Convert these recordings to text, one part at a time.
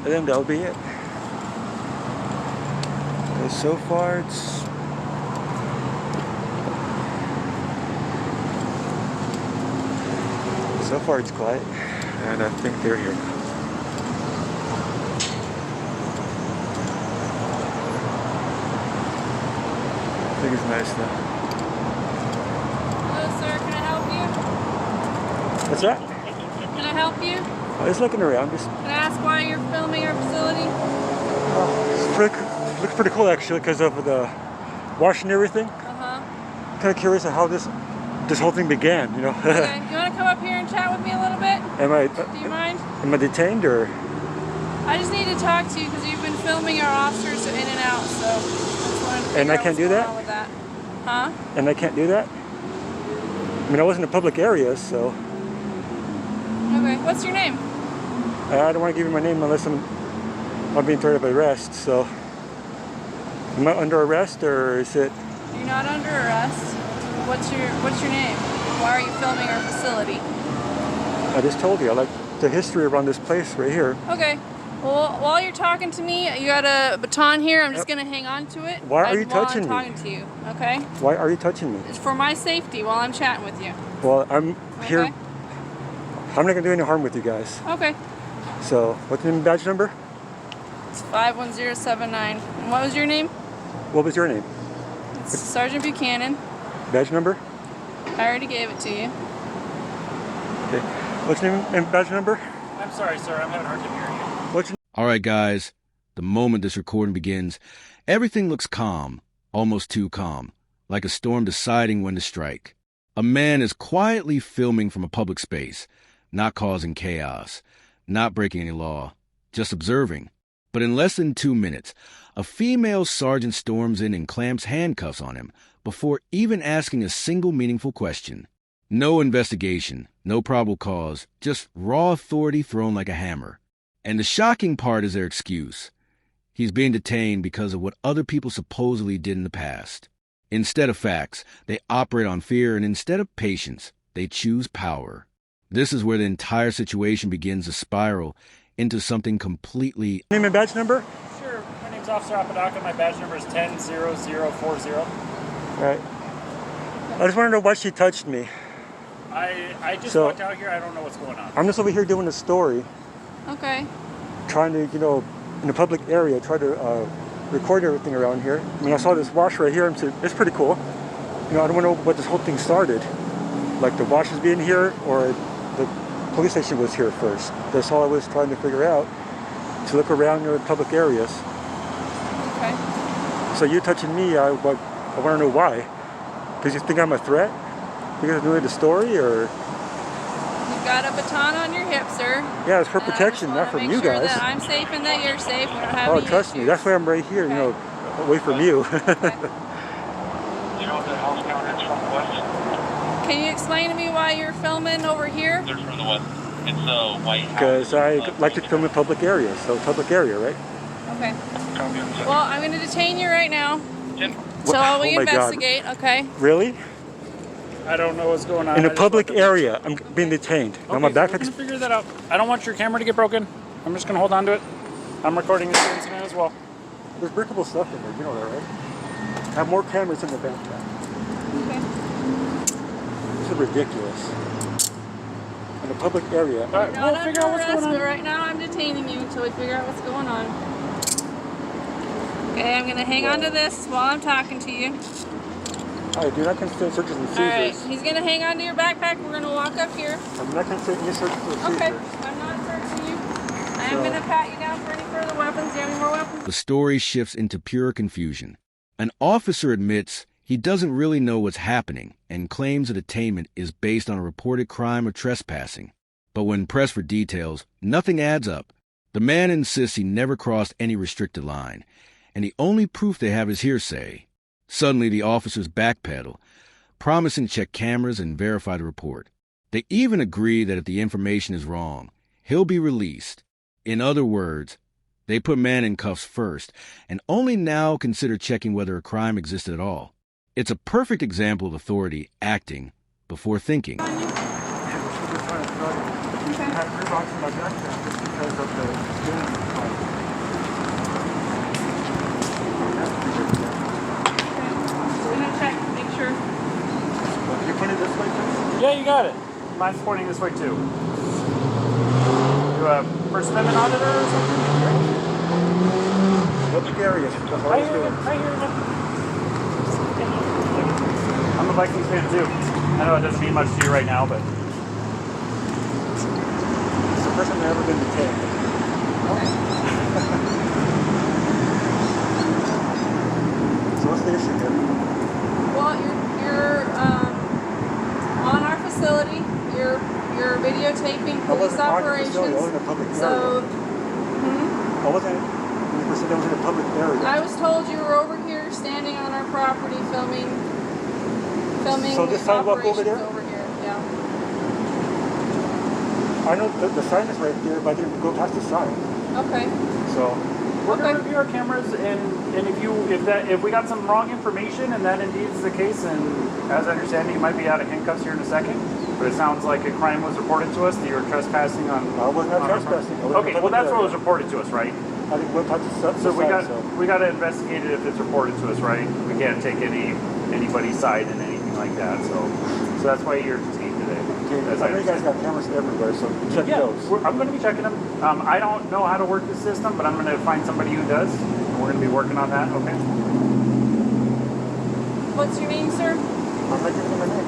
I think that'll be it. So far it's quiet, and I think they're here. I think it's nice though. Hello, sir. Can I help you? What's that? Can I help you? I was looking around. Just Can I ask why you're filming our facility? looks pretty cool actually because of the wash and everything. Kind of curious of how this whole thing began, you know. Okay. You want to come up here and chat with me a little bit? Do you mind? Am I detained or? I just need to talk to you because you've been filming our officers in and out, so I just wanted to figure And I out can't what's do going that? on with that. Huh? And I can't do that? I mean, I was in a public area, so. Okay. What's your name? I don't want to give you my name unless I'm being threatened by arrest, so. Am I under arrest or is it? You're not under arrest. What's your name? Why are you filming our facility? I just told you, I like the history around this place right here. Okay. Well, while you're talking to me, you got a baton here. I'm just going to hang on to it. Why are you touching me? While I'm talking to you, okay? Why are you touching me? It's for my safety while I'm chatting with you. Well, I'm here. Okay. I'm not going to do any harm with you guys. Okay. So, what's the badge number? It's 51079. And what was your name? What was your name? It's Sergeant Buchanan. Badge number? I already gave it to you. Okay. What's your name and badge number? I'm sorry, sir. I'm having a hard time hearing you. What's your All right, guys. The moment this recording begins, everything looks calm, almost too calm, like a storm deciding when to strike. A man is quietly filming from a public space, not causing chaos, not breaking any law, just observing. But in less than 2 minutes, a female sergeant storms in and clamps handcuffs on him before even asking a single meaningful question. No investigation, no probable cause, just raw authority thrown like a hammer. And the shocking part is their excuse. He's being detained because of what other people supposedly did in the past. Instead of facts, they operate on fear, and instead of patience, they choose power. This is where the entire situation begins to spiral into something completely... name and badge number? Sure. My name's Officer Apodaca. My badge number is 100040. All right. I just want to know why she touched me. I just So- walked out here. I don't know what's going on. I'm just over here doing a story, Okay. trying to, in a public area, try to record everything around here. I mean, I saw this wash right here. It's pretty cool. I don't want to know what this whole thing started. Like the wash is being here, or the police station was here first. That's all I was trying to figure out, to look around the public areas. Okay. So you touching me, I want to know why. Because you think I'm a threat? Because I'm doing the story, or? You've got a baton on your hip, sir. Yeah, it's for And I protection, just not wanna from make you sure guys. That I'm safe and that you're safe. We don't have Oh, any trust me, issues. that's why I'm right here, Okay. away from you. Okay. You know the house counter is from the west? Can you explain to me why you're filming over here? They're from the west. It's a white house. Because I like to film in public areas, so public area, right? Okay. Copy on the Well, I'm going to detain you right now. Jen, So Oh we my God. investigate, okay? Really? I don't know what's going on. In I a just public walked up- area, I'm being detained. Now my Okay, so we're backpack gonna is... figure that out. I don't want your camera to get broken. I'm just gonna hold on to it. I'm recording this incident as well. There's breakable stuff in there, you know that, right? I have more cameras in the backpack. Okay. This is ridiculous. In a public area. All right, Not we'll figure out under what's arrest, going but on. right now I'm detaining you until we figure out what's going on. Okay, I'm going to hang on to this while I'm talking to you. Alright, do not consent searches and Alright, seizures. he's going to hang on to your backpack. We're going to walk up here. I'm not consent any searches or seizures. Okay, I'm not searching you. I am So- going to pat you down for any further weapons. Do you have any more weapons? The story shifts into pure confusion. An officer admits he doesn't really know what's happening and claims the detainment is based on a reported crime of trespassing. But when pressed for details, nothing adds up. The man insists he never crossed any restricted line, and the only proof they have is hearsay. Suddenly, the officers backpedal, promising to check cameras and verify the report. They even agree that if the information is wrong, he'll be released. In other words, they put man in cuffs first, and only now consider checking whether a crime existed at all. It's a perfect example of authority acting before thinking. Yeah, that's what we're trying to start. I have 3 boxes in my backpack just because of the got it. Mine's pointing this way too. You a First Amendment auditor or something? Public areas. That's what I was doing. I hear you. I'm a Vikings fan too. I know it doesn't mean much to you right now, but It's the first time I've ever been detained. So what's the issue here? Well, you're on our facility. You're videotaping I police wasn't on the operations. facility, I was in a public area. So, I wasn't, when you said I was in a public area. I was told you were over here standing on our property filming So this sidewalk over there? over here. Yeah. I know the sign is right there, but I didn't go past the sign. Okay. So, we're going Okay. to review our cameras, and if we got some wrong information, and that indeed is the case, and as I understand it, you might be out of handcuffs here in a second. But it sounds like a crime was reported to us that you were trespassing on. I was not on our trespassing. I was in a Okay, well public that's what area. was reported to us, right? I didn't go past the So we sign, got we got to investigate it if it's reported to us, right? We can't take anybody's side in anything like that. So that's why you're detained today. Okay, As I know you guys understand. got cameras everywhere, so check Yeah, those. I'm going to be checking them. I don't know how to work the system, but I'm going to find somebody who does. We're going to be working on that. Okay. What's your name, sir? I'm not giving them a name.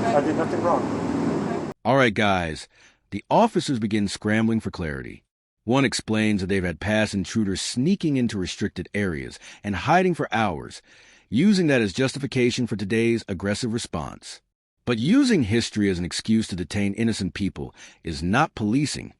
Okay. I did nothing wrong. All right, guys. The officers begin scrambling for clarity. One explains that they've had past intruders sneaking into restricted areas and hiding for hours, using that as justification for today's aggressive response. But using history as an excuse to detain innocent people is not policing.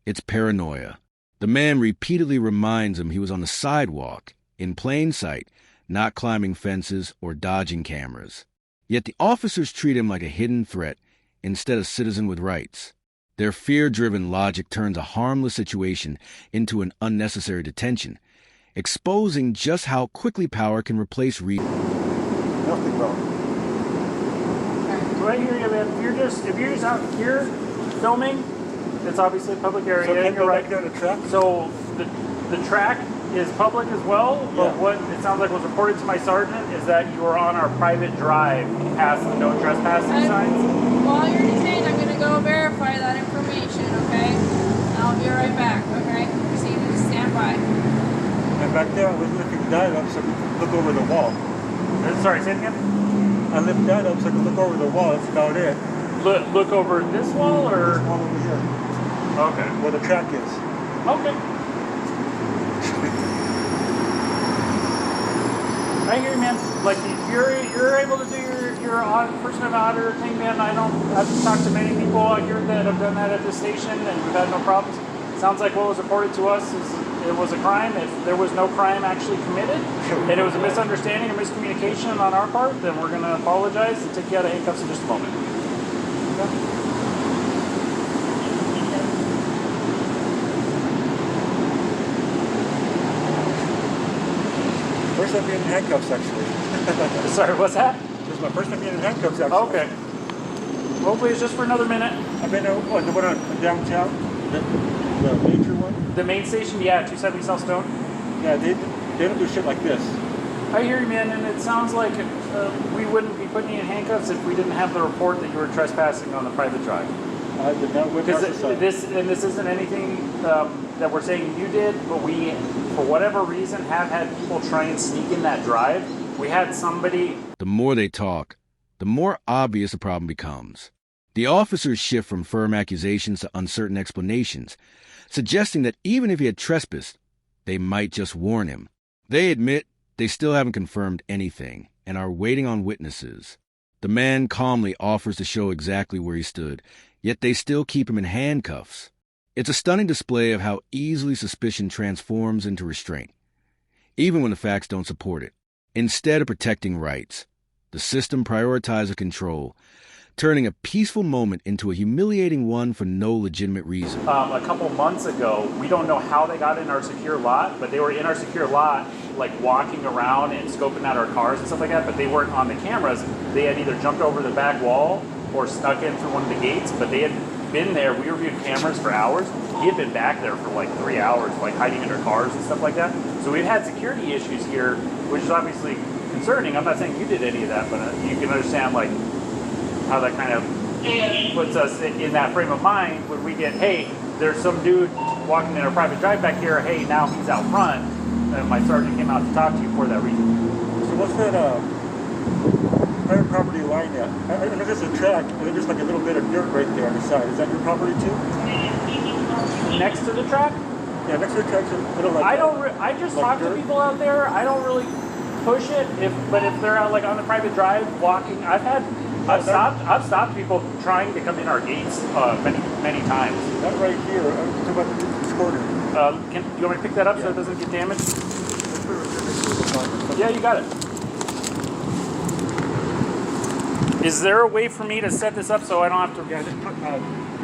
It's paranoia. The man repeatedly reminds him he was on the sidewalk, in plain sight, not climbing fences or dodging cameras. Yet the officers treat him like a hidden threat instead of citizen with rights. Their fear-driven logic turns a harmless situation into an unnecessary detention, exposing just how quickly power can replace reason. Nothing wrong. Do I hear you, man? If you're just out here filming, it's obviously a public area. So can and you you're go right. back down the track? So the track is public as well, but Yeah. what it sounds like was reported to my sergeant is that you were on our private drive past the no trespassing signs. While you're detained, I'm going to go verify that information, okay? I'll be right back, okay? Proceed to stand by. And back there, I was lifting that up so I could look over the wall. Sorry, say it again? I lift that up so I could look over the wall. That's about it. Look over this wall or? This wall over here, Okay. where the track is. Okay. I hear you, man. Like you're able to do your First Amendment auditor thing, man. I don't have to talk to many people out here that have done that at this station, and we've had no problems. Sounds like what was reported to us is it was a crime. If there was no crime actually committed, and it was a misunderstanding or miscommunication on our part, then we're going to apologize and take you out of handcuffs in just a moment. First time being in handcuffs, actually. Sorry, what's that? This is my first time being in handcuffs, actually. Okay. Hopefully it's just for another minute. I've been the one on downtown, the major one. The main station, yeah, 270 South Stone. Yeah, they don't do shit like this. I hear you, man, and it sounds like we wouldn't be putting you in handcuffs if we didn't have the report that you were trespassing on the private drive. I did not whip Because out the sign. this isn't anything that we're saying you did, but we, for whatever reason, have had people try and sneak in that drive. We had somebody. The more they talk, the more obvious the problem becomes. The officers shift from firm accusations to uncertain explanations, suggesting that even if he had trespassed, they might just warn him. They admit they still haven't confirmed anything and are waiting on witnesses. The man calmly offers to show exactly where he stood, yet they still keep him in handcuffs. It's a stunning display of how easily suspicion transforms into restraint, even when the facts don't support it. Instead of protecting rights, the system prioritizes control, turning a peaceful moment into a humiliating one for no legitimate reason. A couple months ago, we don't know how they got in our secure lot, but they were in our secure lot, like walking around and scoping out our cars and stuff like that, but they weren't on the cameras. They had either jumped over the back wall or snuck in through one of the gates, but they had been there. We reviewed cameras for hours. He had been back there for like 3 hours, like hiding under cars and stuff like that. So we've had security issues here, which is obviously concerning. I'm not saying you did any of that, but you can understand like how that kind of puts us in that frame of mind when we get, hey, there's some dude walking in a private drive back here. Hey, now he's out front. And my sergeant came out to talk to you for that reason. So what's that private property line at? I know there's a track, and then there's like a little bit of dirt right there on the side. Is that your property too? Next to the track? Yeah, next to the track's a little like I just like talk to dirt? people out there. I don't really push it. But if they're out like on the private drive walking, I've stopped people trying to come in our gates many times. That right here, I'm talking about this corner. Do you want me to pick that up so it doesn't get damaged? Yeah, you got it. Is there a way for me to set this up so I don't have to? Yeah, just put, you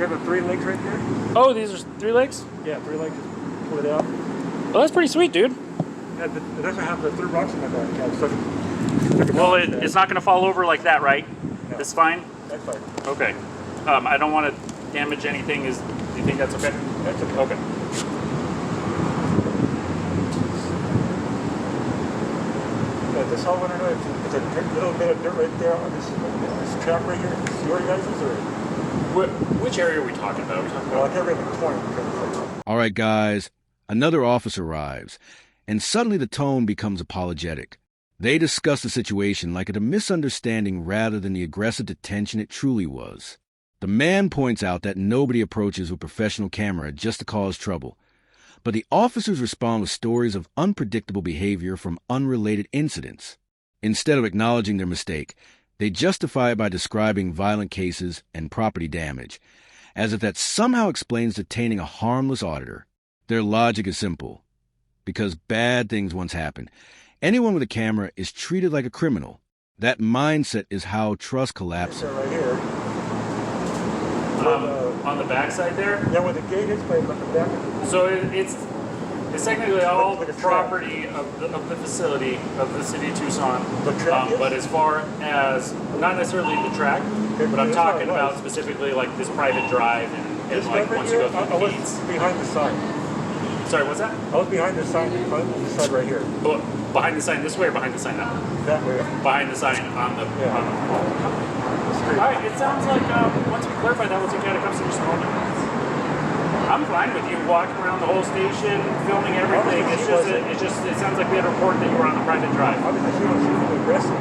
have the 3 legs right there? Oh, these are 3 legs? Yeah, 3 legs, just pull it out. Well, that's pretty sweet, dude. Yeah, it doesn't have the 3 rocks in the back. Yeah, so Well, it's not going to fall over like that, right? No. That's fine? That's fine. Okay. I don't want to damage anything. Do you think that's okay? That's okay. Okay. Yeah, this all went away. It's a little bit of dirt right there on this track right here. Is your guys' or? Which area are we talking about? Are we talking Well, I about? can't really point because it's like, All right, guys, another officer arrives, and suddenly the tone becomes apologetic. They discuss the situation like it a misunderstanding rather than the aggressive detention it truly was. The man points out that nobody approaches with professional camera just to cause trouble, but the officers respond with stories of unpredictable behavior from unrelated incidents. Instead of acknowledging their mistake, they justify it by describing violent cases and property damage, as if that somehow explains detaining a harmless auditor. Their logic is simple. Because bad things once happened, anyone with a camera is treated like a criminal. That mindset is how trust collapses. right here. On the back side there? Yeah, where the gate is, but like the back of the So it's technically all Like a track. property of the facility of the city of Tucson. The track is? But as far as, not necessarily the track, Okay, but I'm that's how it talking about was. specifically like this private drive and This like right once here, you go I through the was gates. behind the sign. Sorry, what's that? I was behind the sign on the side right here. Oh, behind the sign this way or behind the sign that way? That way. Behind the sign on the. Yeah. On the The street. all right, it sounds like once we clarify that, we'll take out a cups in just a moment. I'm fine with you walking around the whole station, filming everything. It sounds like we had a report that you were on a private drive. Obviously, she wasn't too aggressive.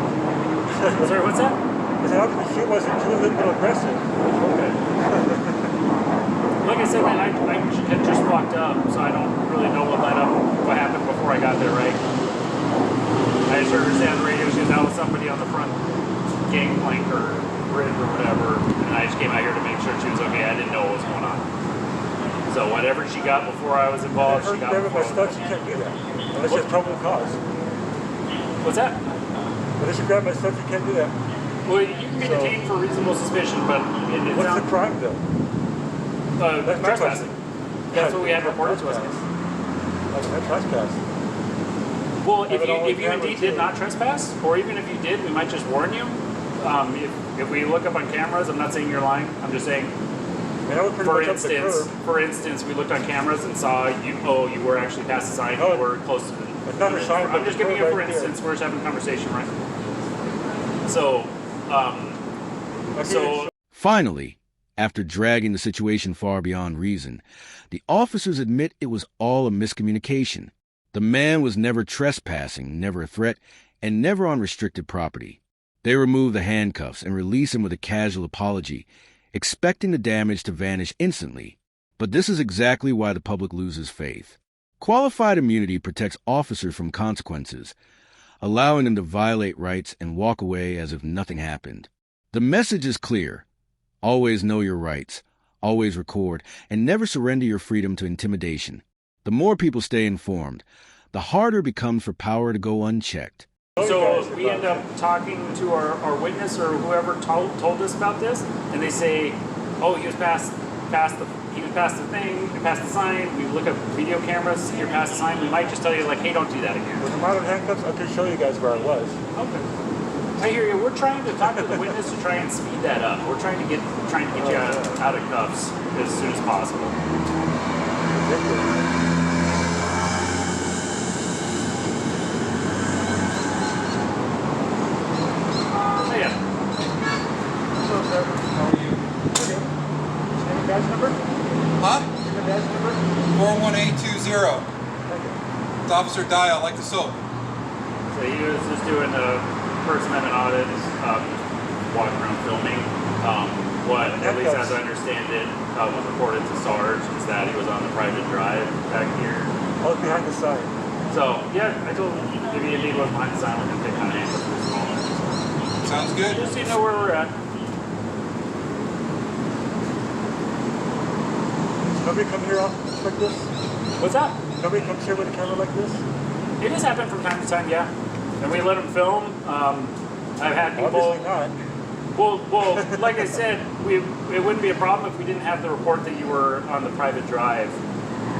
Sorry, what's that? I said, obviously, she wasn't too little aggressive. Okay. Like I said, man, I had just walked up, so I don't really know what happened before I got there, right? I just heard her say on the radio she was out with somebody on the front gangplank or bridge or whatever, and I just came out here to make sure she was okay. I didn't know what was going on. So whatever she got before I was involved, she got Grabbing my before. stuff, she can't do that. Unless it's probable cause. What's that? Unless you grab my stuff, you can't do that. Well, you can be detained for reasonable suspicion, but it What's the sounds crime, though? That's my trespassing. question. That's what we had reported to us. I trespass. Well, Have it all if you camera, indeed did too. not trespass, or even if you did, we might just warn you. If we look up on cameras, I'm not saying you're lying. I'm just saying, I mean, I was pretty for much up the curb. for instance, we looked on cameras and saw you. Oh, you were actually past the sign. Oh, You were close to the. it's not a sign, but I'm just the giving curb you for right there. instance. We're just having a conversation, right? So, Okay, Finally, after dragging the situation far beyond reason, the officers admit it was all a miscommunication. The man was never trespassing, never a threat, and never on restricted property. They remove the handcuffs and release him with a casual apology, expecting the damage to vanish instantly. But this is exactly why the public loses faith. Qualified immunity protects officers from consequences, allowing them to violate rights and walk away as if nothing happened. The message is clear. Always know your rights, always record, and never surrender your freedom to intimidation. The more people stay informed, the harder it becomes for power to go unchecked. So we end up talking to our witness or whoever told us about this, and they say, "Oh, he was past the thing, he passed the sign." We look up video cameras, see you're past the sign. We might just tell you like, "Hey, don't do that again." With the amount of handcuffs, I could show you guys where I was. Okay. I hear you. We're trying to talk to the witness to try and speed that up. We're trying to get you out of cuffs as soon as possible. Oh, yeah. So, 41820. It's Officer Dial, like the soap. So he was just doing a First Amendment audit, walking around filming. What, at least as I understand it, was reported to Sarge is that he was on the private drive back here. I was behind the sign. So, yeah, I told him if he indeed was behind the sign, we're going to take kind of handles for this moment. Sounds good. Just so you know where we're at. Nobody come here like this? What's that? Nobody comes here with a camera like this? It has happened from time to time, yeah. And we let them film. I've had people. Obviously not. Well, like I said, it wouldn't be a problem if we didn't have the report that you were on the private drive.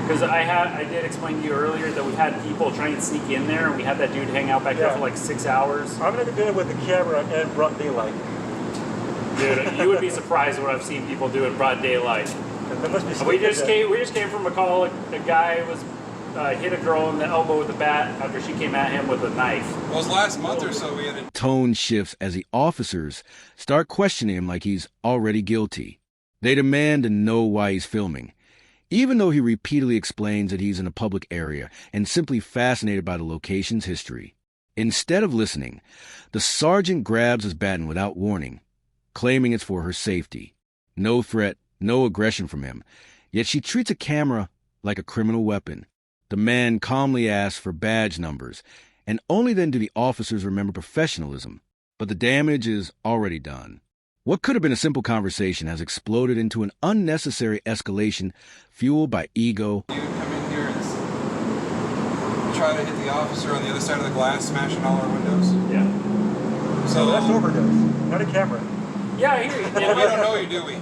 Because I did explain to you earlier that we had people trying to sneak in there, and we had that dude hang out back there for like 6 hours. I'm gonna do it with the camera and broad daylight. Dude, you would be surprised what I've seen people do in broad daylight. And there must be We just came from a call. A guy was hit a girl in the elbow with a bat after she came at him with a knife. Well, it was last month or so we had a... Tone shifts as the officers start questioning him like he's already guilty. They demand to know why he's filming, even though he repeatedly explains that he's in a public area and simply fascinated by the location's history. Instead of listening, the sergeant grabs his baton without warning, claiming it's for her safety. No threat, no aggression from him, yet she treats a camera like a criminal weapon. The man calmly asks for badge numbers, and only then do the officers remember professionalism. But the damage is already done. What could have been a simple conversation has exploded into an unnecessary escalation fueled by ego. You come in here and try to hit the officer on the other side of the glass, smashing all our windows. Yeah. So that's overdose, not a camera. Yeah, I hear you. Well, we don't know you, do we?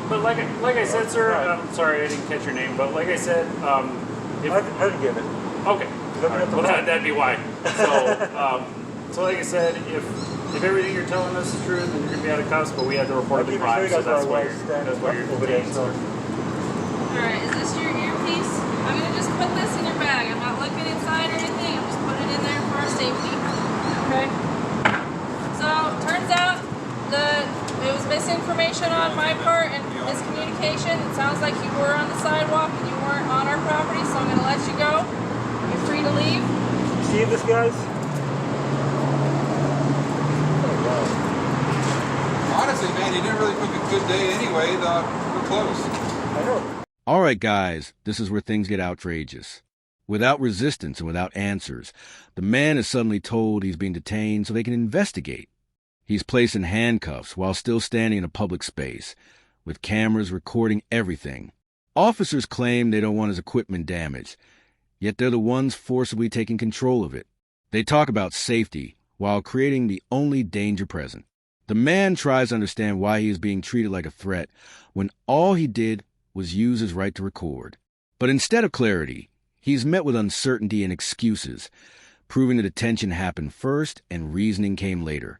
But like I said, sir, I'm sorry I didn't catch your name, but like I said, I didn't give it. Okay. Well, that'd be why. So like I said, if everything you're telling us is true, then you're gonna be out of cuffs. But we had to report the crime, so that's why you're detained, sir. All right, is this your earpiece? I'm gonna just put this in your bag. I'm not looking inside or anything. I'm just putting it in there for our safety. Okay. So turns out that it was misinformation on my part and miscommunication. It sounds like you were on the sidewalk and you weren't on our property, so I'm gonna let you go. You're free to leave. See this, guys? Honestly, man, you didn't really pick a good day anyway. We're close. I know. All right, guys, this is where things get outrageous. Without resistance and without answers, the man is suddenly told he's being detained so they can investigate. He's placed in handcuffs while still standing in a public space, with cameras recording everything. Officers claim they don't want his equipment damaged, yet they're the ones forcibly taking control of it. They talk about safety while creating the only danger present. The man tries to understand why he is being treated like a threat when all he did was use his right to record. But instead of clarity, he's met with uncertainty and excuses, proving the detention happened first and reasoning came later.